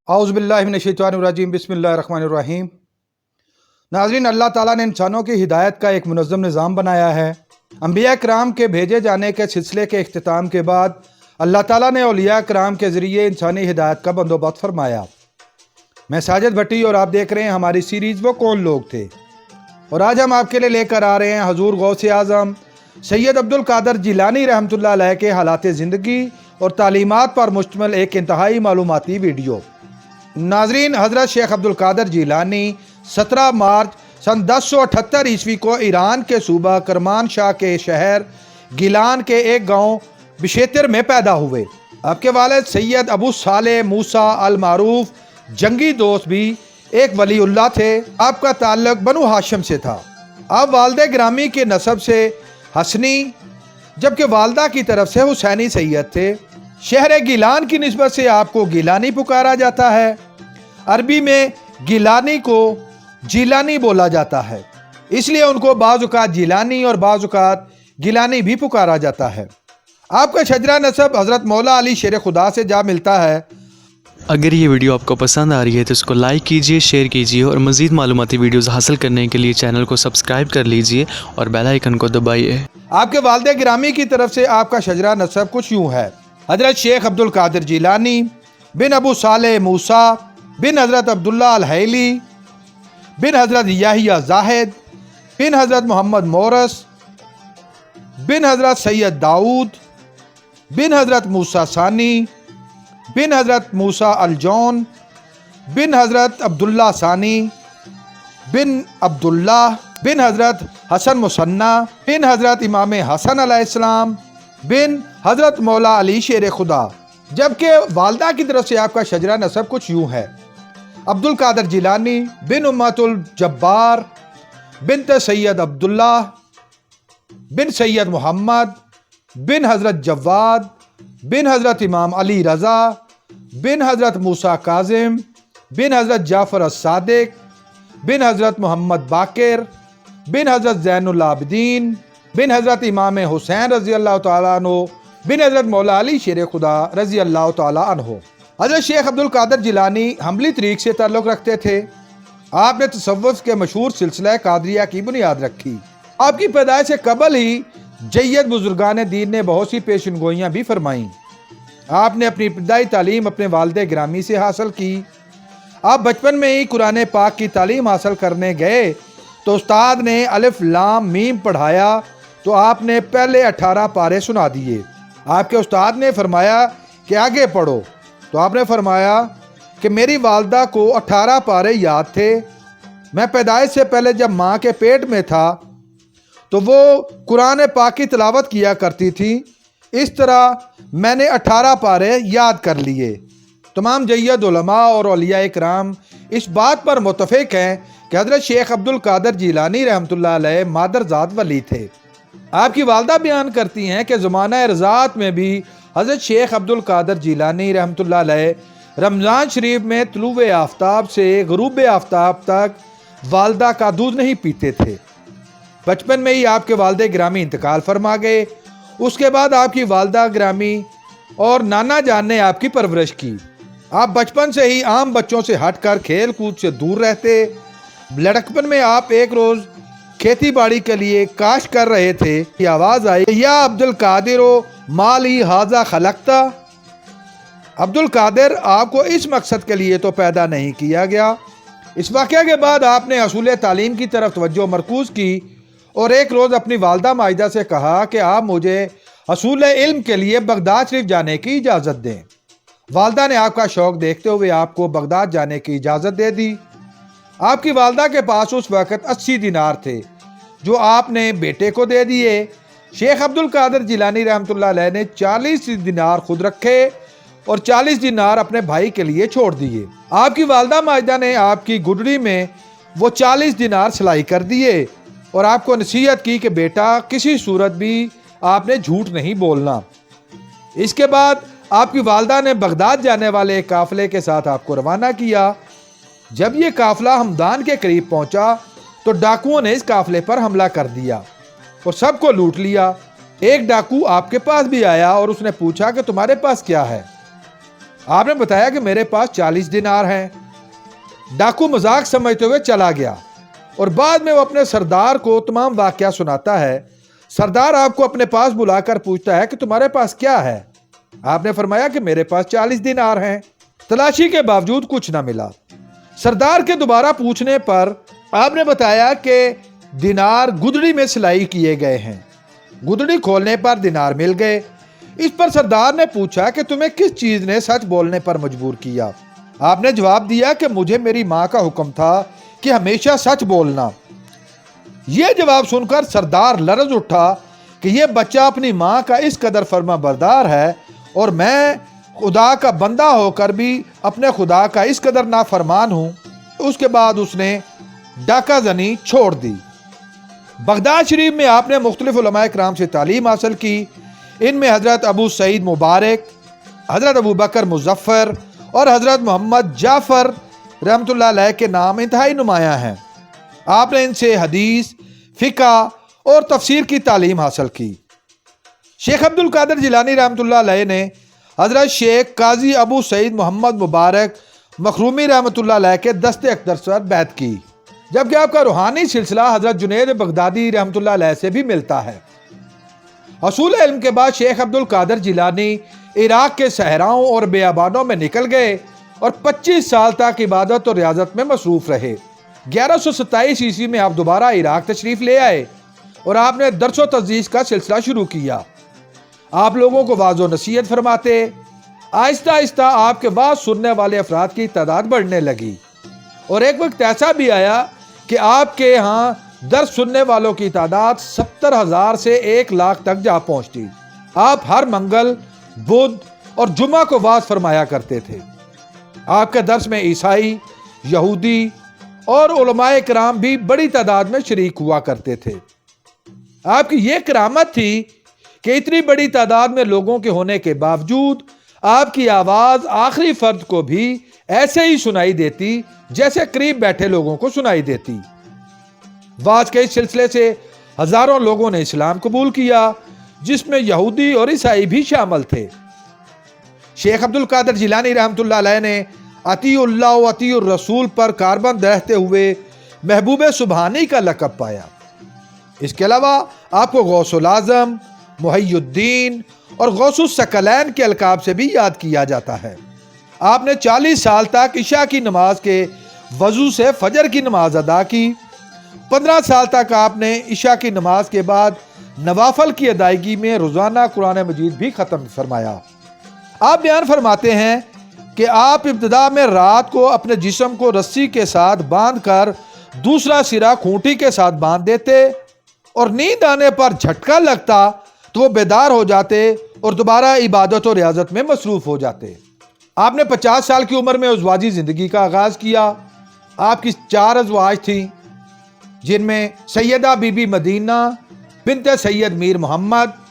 औज़ु बिल्लाहि मिनश्शैतानिर्रजीम बिस्मिल्लाहिर्रहमानिर्रहीम। नाज़रीन, अल्लाह ताला ने इंसानों की हिदायत का एक मुनज़्ज़म निज़ाम बनाया है। अंबिया कराम के भेजे जाने के सिलसिले के इख्तिताम के बाद अल्लाह ताला ने औलिया कराम के ज़रिए इंसानी हिदायत का बंदोबस्त फरमाया। मैं साजिद भट्टी और आप देख रहे हैं हमारी सीरीज़ वो कौन लोग थे, और आज हम आपके लिए लेकर आ रहे हैं हज़ूर गौसे आज़म सैयद अब्दुल कादर जिलानी रहमतुल्लाह अलैह के हालात ज़िंदगी और तालीमात पर मुश्तमिल एक इंतहाई मालूमाती वीडियो। नाजरीन, हज़रत शेख अब्दुल कादर जिलानी 17 मार्च सन 1078 ईस्वी को ईरान के सूबा करमान शाह के शहर गिलान के एक गांव बिशेतर में पैदा हुए। आपके वालिद सैयद अबू सालेह मूसा अल मारूफ जंगी दोस्त भी एक वलीउल्लाह थे। आपका ताल्लुक बनु हाशिम से था। आप वालिद ग्रामी के नसब से हसनी जबकि वालदा की तरफ से हुसैनी सैयद थे। शहर गिलान की निस्बत से आपको गिलानी पुकारा जाता है। अरबी में गिलानी को जिलानी बोला जाता है, इसलिए उनको बाज़-औक़ात जिलानी और बाज़-औक़ात गिलानी भी पुकारा जाता है। आपका शजरा नसब हज़रत मौला अली शेर खुदा से जा मिलता है। अगर ये वीडियो आपको पसंद आ रही है तो इसको लाइक कीजिए, शेयर कीजिए और मज़ीद मालूमाती वीडियोज़ हासिल करने के लिए चैनल को सब्सक्राइब कर लीजिए और बेल आइकन को दबाइए। आपके वालिद गिरामी की तरफ से आपका शजरा नसब कुछ यूँ है। हज़रत शेख अब्दुल कादिर जिलानी बिन अबू सालेह मूसा बिन हज़रत अब्दुल्ला अल हैली बिन हज़रत याहिया जाहिद बिन हज़रत मोहम्मद मोरस बिन हज़रत सैयद दाऊद बिन हज़रत मूसा सानी बिन हज़रत मूसा अल जौन बिन हज़रत अब्दुल्ला सानी बिन अब्दुल्ला बिन हज़रत हसन मुसन्ना बिन हज़रत इमाम हसन अलैहिस्सलाम बिन हज़रत मौला अली शेर खुदा। जबकि वालदा की तरफ से आपका शजरा नसब कुछ यूँ है। अब्दुल कादर जिलानी बिन उम्मतुल जब्बार बिन सैयद अब्दुल्ला बिन सैयद मोहम्मद बिन हज़रत जवाद बिन हज़रत इमाम अली रज़ा बिन हज़रत मूसा काजिम बिन हज़रत जाफ़र अस-सादिक बिन हज़रत मोहम्मद बाकिर बिन हज़रत ज़ैनुल आबिदीन बिन हज़रत इमाम हुसैन रज़ी अल्लाह तआला अन्हु बिन हज़रत मौला अली शेर खुदा रज़ी अल्लाह तआला अन्हु। हज़रत शेख अब्दुल कादर जिलानी हमली तरीक़ से ताल्लुक़ रखते थे। आपने तसव्वुफ़ के मशहूर सिलसिला कादरिया की बुनियाद रखी। आपकी पैदाइश से कबल ही जय्यद बुजुर्गान दीन ने बहुत सी पेशनगोइयाँ भी फरमाईं। आपने अपनी इब्तदाई तालीम अपने वालिद गिरामी से हासिल की। आप बचपन में ही कुरान पाक की तालीम हासिल करने गए तो उस्ताद ने अलिफ लाम मीम पढ़ाया तो आपने पहले 18 पारे सुना दिए। आपके उस्ताद ने फरमाया कि आगे पढ़ो, तो आपने फरमाया कि मेरी वालदा को 18 पारे याद थे। मैं पैदाइश से पहले जब माँ के पेट में था तो वो कुरान पाक की तिलावत किया करती थी। इस तरह मैंने 18 पारे याद कर लिए। तमाम जय्यद उलमा और औलिया इकराम इस बात पर मुत्तफ़िक़ हैं कि हज़रत शेख अब्दुल कादर जिलानी रहमतुल्लाह अलैह मादरजात वली थे। आपकी वालदा बयान करती हैं कि ज़माना रज़ात में भी हज़रत शेख अब्दुल कादर जिलानी रहमतुल्लाह अलैह रमज़ान शरीफ में तुलूए आफ्ताब से ग़ुरूब आफ्ताब तक वालदा का दूध नहीं पीते थे। बचपन में ही आपके वालिद गिरामी इंतकाल फरमा गए। उसके बाद आपकी वालदा गिरामी और नाना जान ने आपकी परवरिश की। आप बचपन से ही आम बच्चों से हटकर खेल कूद से दूर रहते। लड़कपन में आप एक रोज़ खेती बाड़ी के लिए काश कर रहे थे कि आवाज़ आई, या अब्दुल कादिर माली हाजा खलकता। अब्दुल कादिर, आपको इस मकसद के लिए तो पैदा नहीं किया गया। इस वाक़या के बाद आपने असूल तालीम की तरफ तवज्जो मरकूज़ की और एक रोज़ अपनी वालदा माजिदा से कहा कि आप मुझे असूल इल्म के लिए बगदाद शरीफ जाने की इजाज़त दें। वालदा ने आपका शौक़ देखते हुए आपको बगदाद जाने की इजाज़त दे दी। आपकी वालदा के पास उस वक़्त 80 दिनार थे जो आपने बेटे को दे दिए। शेख अब्दुल कादर जिलानी रहमतुल्लाह अलैह ने 40 दिनार खुद रखे और 40 दिनार अपने भाई के लिए छोड़ दिए। आपकी वालदा माजिदा ने आपकी गुडड़ी में वो 40 दिनार सिलाई कर दिए और आपको नसीहत की कि बेटा किसी सूरत भी आपने झूठ नहीं बोलना। इसके बाद आपकी वालदा ने बगदाद जाने वाले एक काफ़िले के साथ आपको रवाना किया। जब ये काफ़िला हमदान के करीब पहुंचा तो डाकुओं ने इस काफ़िले पर हमला कर दिया और सबको लूट लिया। एक डाकू आपके पास भी आया और उसने पूछा कि तुम्हारे पास क्या है। آپ نے بتایا کہ میرے پاس 40 دینار ہیں۔ ڈاکو مذاق سمجھتے ہوئے چلا گیا اور بعد میں وہ اپنے سردار کو تمام واقعہ سناتا ہے۔ سردار آپ کو اپنے پاس بلا کر پوچھتا ہے کہ تمہارے پاس کیا ہے؟ آپ نے فرمایا کہ میرے پاس 40 دینار ہیں۔ تلاشی کے باوجود کچھ نہ ملا۔ سردار کے دوبارہ پوچھنے پر آپ نے بتایا کہ دینار گدڑی میں سلائی کیے گئے ہیں۔ گدڑی کھولنے پر دینار مل گئے۔ اس پر سردار نے پوچھا کہ تمہیں کس چیز نے سچ بولنے پر مجبور کیا؟ آپ نے جواب دیا کہ مجھے میری ماں کا حکم تھا کہ ہمیشہ سچ بولنا۔ یہ جواب سن کر سردار لرز اٹھا کہ یہ بچہ اپنی ماں کا اس قدر فرما بردار ہے اور میں خدا کا بندہ ہو کر بھی اپنے خدا کا اس قدر نافرمان ہوں۔ اس کے بعد اس نے ڈاکہ زنی چھوڑ دی۔ بغداد شریف میں آپ نے مختلف علماء کرام سے تعلیم حاصل کی۔ ان میں حضرت ابو سعید مبارک، حضرت ابو بکر مظفر اور حضرت محمد جعفر رحمۃ اللہ علیہ کے نام انتہائی نمایاں ہیں۔ آپ نے ان سے حدیث، فقہ اور تفسیر کی تعلیم حاصل کی۔ شیخ عبد القادر جیلانی رحمۃ اللہ علیہ نے حضرت شیخ قاضی ابو سعید محمد مبارک مخرومی رحمۃ اللہ علیہ کے دست اقدر سے بیعت کی، جبکہ آپ کا روحانی سلسلہ حضرت جنید بغدادی رحمۃ اللہ علیہ سے بھی ملتا ہے۔ حصول علم کے بعد شیخ عبد القادر جیلانی عراق کے صحراؤں اور بیابانوں میں نکل گئے اور 25 سال تک عبادت اور ریاضت میں مصروف رہے۔ 1127 عیسوی میں آپ دوبارہ عراق تشریف لے آئے اور آپ نے درس و تدریس کا سلسلہ شروع کیا۔ آپ لوگوں کو واعظ و نصیحت فرماتے۔ آہستہ آہستہ آپ کے بعد سننے والے افراد کی تعداد بڑھنے لگی اور ایک وقت ایسا بھی آیا کہ آپ کے ہاں درس سننے والوں کی تعداد 70,000 سے 1,00,000 تک جا پہنچتی۔ آپ ہر منگل، بدھ اور جمعہ کو واعظ فرمایا کرتے تھے۔ آپ کے درس میں عیسائی، یہودی اور علماء کرام بھی بڑی تعداد میں شریک ہوا کرتے تھے۔ آپ کی یہ کرامت تھی کہ اتنی بڑی تعداد میں لوگوں کے ہونے کے باوجود آپ کی آواز آخری فرد کو بھی ایسے ہی سنائی دیتی جیسے قریب بیٹھے لوگوں کو سنائی دیتی۔ واعظ کے اس سلسلے سے ہزاروں لوگوں نے اسلام قبول کیا، جس میں یہودی اور عیسائی بھی شامل تھے۔ شیخ عبد القادر جیلانی رحمۃ اللہ علیہ نے اطیع اللہ و اطیع الرسول پر کاربند رہتے ہوئے محبوب سبحانی کا لقب پایا۔ اس کے علاوہ آپ کو غوث الاعظم، محی الدین اور غوث الثقلین کے القاب سے بھی یاد کیا جاتا ہے۔ آپ نے 40 سال تک عشاء کی نماز کے وضو سے فجر کی نماز ادا کی۔ 15 سال تک آپ نے عشاء کی نماز کے بعد نوافل کی ادائیگی میں روزانہ قرآن مجید بھی ختم فرمایا۔ آپ بیان فرماتے ہیں کہ آپ ابتدا میں رات کو اپنے جسم کو رسی کے ساتھ باندھ کر دوسرا سرا کھونٹی کے ساتھ باندھ دیتے اور نیند آنے پر جھٹکا لگتا تو وہ بیدار ہو جاتے اور دوبارہ عبادت و ریاضت میں مصروف ہو جاتے۔ آپ نے 50 سال کی عمر میں ازواجی زندگی کا آغاز کیا۔ آپ کی 4 ازواج تھیں، جن میں سیدہ بی بی مدینہ بنت سید میر محمد،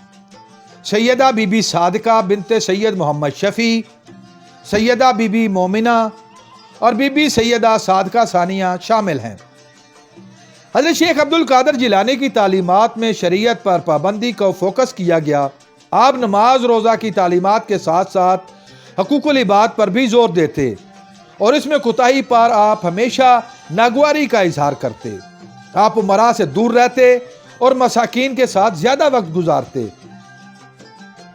سیدہ بی بی صادقہ بنت سید محمد شفیع، سیدہ بی بی مومنہ اور بی بی سیدہ صادقہ ثانیہ شامل ہیں۔ حضرت شیخ عبد القادر جیلانی کی تعلیمات میں شریعت پر پابندی کو فوکس کیا گیا۔ آپ نماز روزہ کی تعلیمات کے ساتھ ساتھ حقوق العباد پر بھی زور دیتے اور اس میں کوتاہی پر آپ ہمیشہ ناگواری کا اظہار کرتے۔ آپ امراء سے دور رہتے اور مساکین کے ساتھ زیادہ وقت گزارتے۔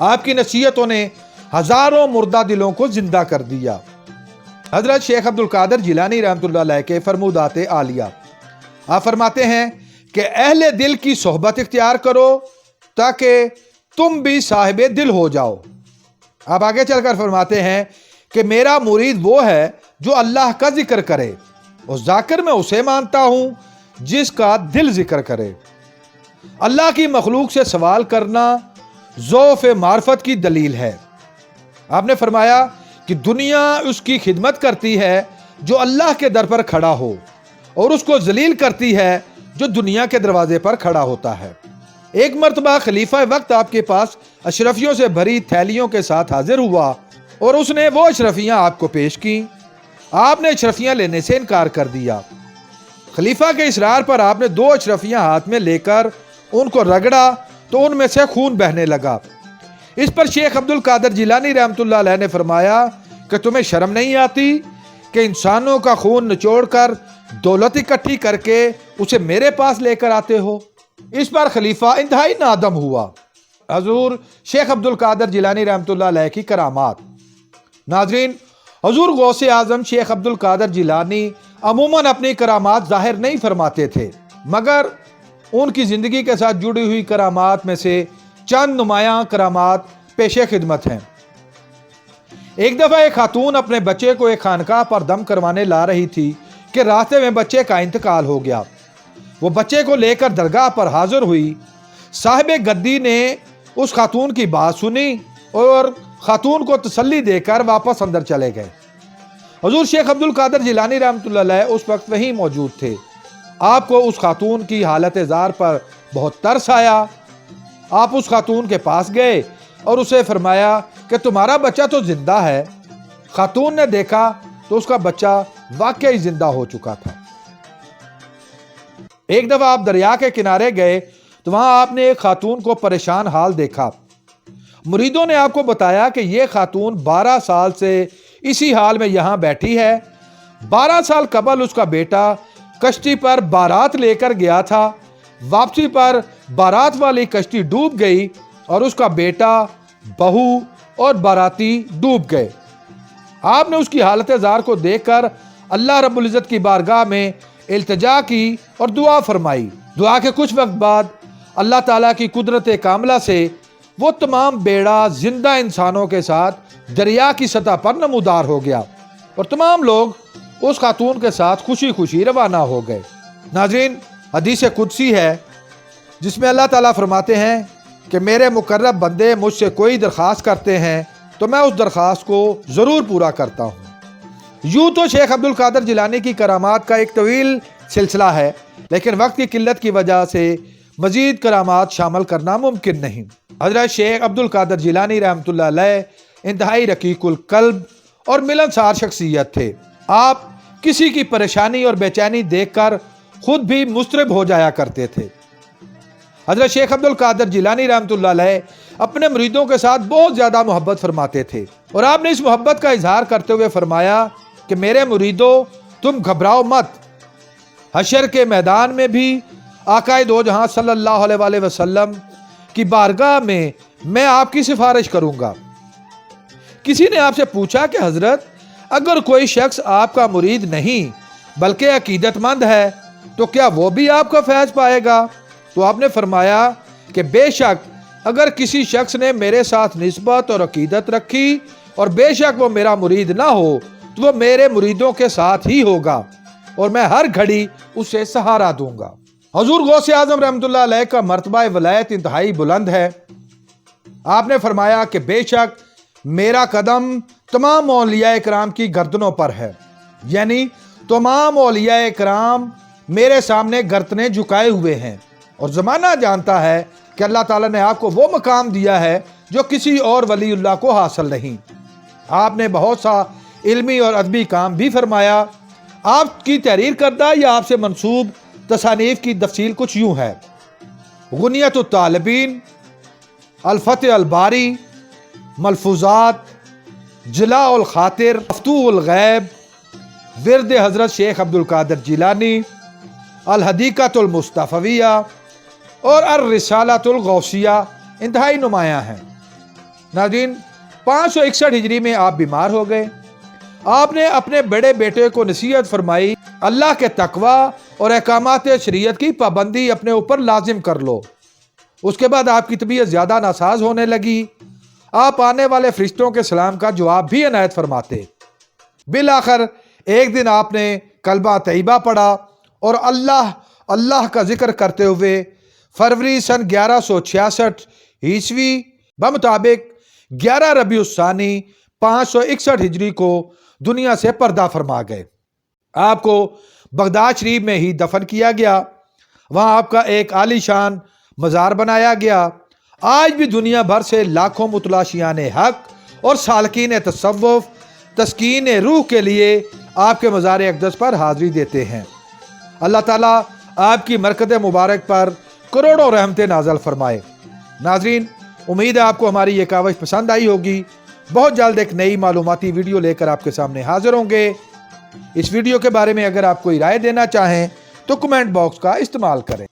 آپ کی نصیحتوں نے ہزاروں مردہ دلوں کو زندہ کر دیا۔ حضرت شیخ عبد القادر جیلانی رحمۃ اللہ علیہ کے فرمودات عالیہ، آپ فرماتے ہیں کہ اہل دل کی صحبت اختیار کرو تاکہ تم بھی صاحب دل ہو جاؤ۔ آپ آگے چل کر فرماتے ہیں کہ میرا مرید وہ ہے جو اللہ کا ذکر کرے اور ذاکر میں اسے مانتا ہوں جس کا دل ذکر کرے۔ اللہ کی مخلوق سے سوال کرنا ذوف معرفت کی دلیل ہے۔ آپ نے فرمایا کہ دنیا اس کی خدمت کرتی ہے جو اللہ کے در پر کھڑا ہو اور اس کو ذلیل کرتی ہے جو دنیا کے دروازے پر کھڑا ہوتا ہے۔ ایک مرتبہ خلیفہ وقت آپ کے پاس اشرفیوں سے بھری تھیلیوں کے ساتھ حاضر ہوا اور اس نے وہ اشرفیاں آپ کو پیش کی۔ آپ نے اشرفیاں لینے سے انکار کر دیا۔ خلیفہ کے اصرار پر آپ نے 2 اشرفیاں ہاتھ میں لے کر ان کو رگڑا تو ان میں سے خون بہنے لگا۔ اس پر شیخ عبد القادر جیلانی رحمۃ اللہ علیہ نے فرمایا कि तुम्हें शर्म नहीं आती कि इंसानों का खून निचोड़कर दौलत इकट्ठी करके उसे मेरे पास लेकर आते हो। इस पर खलीफा इंतहाई नादम हुआ। हजूर शेख अब्दुल कादिर जिलानी रहमतुल्लाह अलैह की करामात। नाजरीन, हजूर गौसे आजम शेख अब्दुल कादिर जिलानी अमूमन अपनी करामात जाहिर नहीं फरमाते थे, मगर उनकी ज़िंदगी के साथ जुड़ी हुई करामात में से चंद नुमायां करामात पेशे खिदमत हैं। एक दफ़ा एक खातून अपने बच्चे को एक खानकाह पर दम करवाने ला रही थी कि रास्ते में बच्चे का इंतकाल हो गया। वो बच्चे को लेकर दरगाह पर हाजिर हुई। साहिब गद्दी ने उस खातून की बात सुनी और खातून को तसल्ली देकर वापस अंदर चले गए। हजूर शेख अब्दुल कादिर जिलानी रहमतुल्लाह अलैह उस वक्त वहीं मौजूद थे। आपको उस खातून की हालत ज़ार पर बहुत तरस आया। आप उस खातून के पास गए और उसे फरमाया कि तुम्हारा बच्चा तो जिंदा है। खातून ने देखा तो उसका बच्चा वाकई जिंदा हो चुका था। एक दफा आप दरिया के किनारे गए तो वहां आपने एक खातून को परेशान हाल देखा। मुरीदों ने आपको बताया कि यह खातून 12 साल से इसी हाल में यहां बैठी है। 12 साल कबल उसका बेटा कश्ती पर बारात लेकर गया था। वापसी पर बारात वाली कश्ती डूब गई और उसका बेटा, बहू और बाराती डूब गए। आपने उसकी हालत ज़ार को देखकर अल्लाह रब्बुल इज़्ज़त की बारगाह में इल्तिजा की और दुआ फरमाई। दुआ के कुछ वक्त बाद अल्लाह ताला की कुदरत कामला से वो तमाम बेड़ा जिंदा इंसानों के साथ दरिया की सतह पर नमूदार हो गया और तमाम लोग उस खातून के साथ खुशी खुशी रवाना हो गए। नाज़रीन, हदीस कुदसी है जिसमें अल्लाह ताला फरमाते हैं कि मेरे मुकर्रब बंदे मुझसे कोई दरख्वास्त करते हैं तो मैं उस दरख्वास्त को ज़रूर पूरा करता हूँ। यूँ तो शेख अब्दुल कादिर जिलानी की करामात का एक तवील सिलसिला है, लेकिन वक्त की किल्लत की वजह से मज़ीद करामात शामिल करना मुमकिन नहीं। हज़रत शेख अब्दुल कादिर जिलानी रहमतुल्लाह अलैह इंतहाई रकीकुल कल्ब और मिलनसार शख्सियत थे। आप किसी की परेशानी और बेचैनी देखकर खुद भी मुस्तरब हो जाया करते थे। हज़रत शेख अब्दुल कादिर जिलानी रहमतुल्लाह अलैह अपने मुरीदों के साथ बहुत ज़्यादा मोहब्बत फरमाते थे और आपने इस मोहब्बत का इजहार करते हुए फरमाया कि मेरे मुरीदों, तुम घबराओ मत। हशर के मैदान में भी आकाए दो जहां सल्लल्लाहु अलैहि वसल्लम की बारगाह में मैं आपकी सिफारिश करूंगा। किसी ने आपसे पूछा कि हजरत, अगर कोई शख्स आपका मुरीद नहीं बल्कि अकीदतमंद है तो क्या वो भी आपका फैज पाएगा? तो आपने फरमाया कि बेशक अगर किसी शख्स ने मेरे साथ निस्बत और अकीदत रखी और बेशक वो मेरा मुरीद ना हो तो वो मेरे मुरीदों के साथ ही होगा और मैं हर घड़ी उसे सहारा दूंगा। हजूर गौसे आजम रहमतुल्लाह अलैह का मर्तबा वलायत इंतहाई बुलंद है। आपने फरमाया कि बेशक मेरा कदम तमाम औलिया कराम की गर्दनों पर है, यानी तमाम औलिया कराम मेरे सामने गर्दनें झुकाए हुए हैं और ज़माना जानता है कि अल्लाह ताला ने आपको वो मकाम दिया है जो किसी और वलीउल्लाह को हासिल नहीं। आपने बहुत सा इल्मी और अदबी काम भी फरमाया। आपकी तहरीर करदा या आपसे मंसूब तसानीफ की तफसील कुछ यूँ है: गुनियत तालिबीन, अल-फतह अल-बारी, मलफूजात, जिला उल खातिर, मफ्तूह उल गैब, विरद हज़रत शेख अब्दुल कादिर जिलानी, अल-हदीक़तुल मुस्तफ़विया और अर-रिसालतुल गौसिया इंतहाई नुमायाँ हैं। नाज़रीन, 561 हिजरी में आप बीमार हो गए। आपने अपने बड़े बेटे को नसीहत फरमाई, अल्लाह के तकवा और अहकामात शरीयत की पाबंदी अपने ऊपर लाजिम कर लो। उसके बाद आपकी तबीयत ज़्यादा नासाज होने लगी। आप आने वाले फरिश्तों के सलाम का जवाब भी इनायत फरमाते। बिलाखिर एक दिन आपने कलमा तैयबा पढ़ा और अल्लाह अल्लाह का जिक्र करते हुए फरवरी सन 1166 ईस्वी बमुताबिक 11 रबीउस्सानी 561 हिजरी को दुनिया से पर्दा फरमा गए। आपको बगदाद शरीफ में ही दफन किया गया। वहाँ आपका एक आलीशान मज़ार बनाया गया। आज भी दुनिया भर से लाखों मुतलाशियान हक और सालकीन तसव्वुफ तस्कीन रूह के लिए आपके मज़ार अक़दस पर हाज़िरी देते हैं। अल्लाह ताला आपकी मरकत मुबारक पर करोड़ों रहमतें नाज़िल फरमाए। नाज़रीन, उम्मीद है आपको हमारी ये काविश पसंद आई होगी। بہت جلد ایک نئی معلوماتی ویڈیو لے کر آپ کے سامنے حاضر ہوں گے۔ اس ویڈیو کے بارے میں اگر آپ کوئی رائے دینا چاہیں تو کمنٹ باکس کا استعمال کریں۔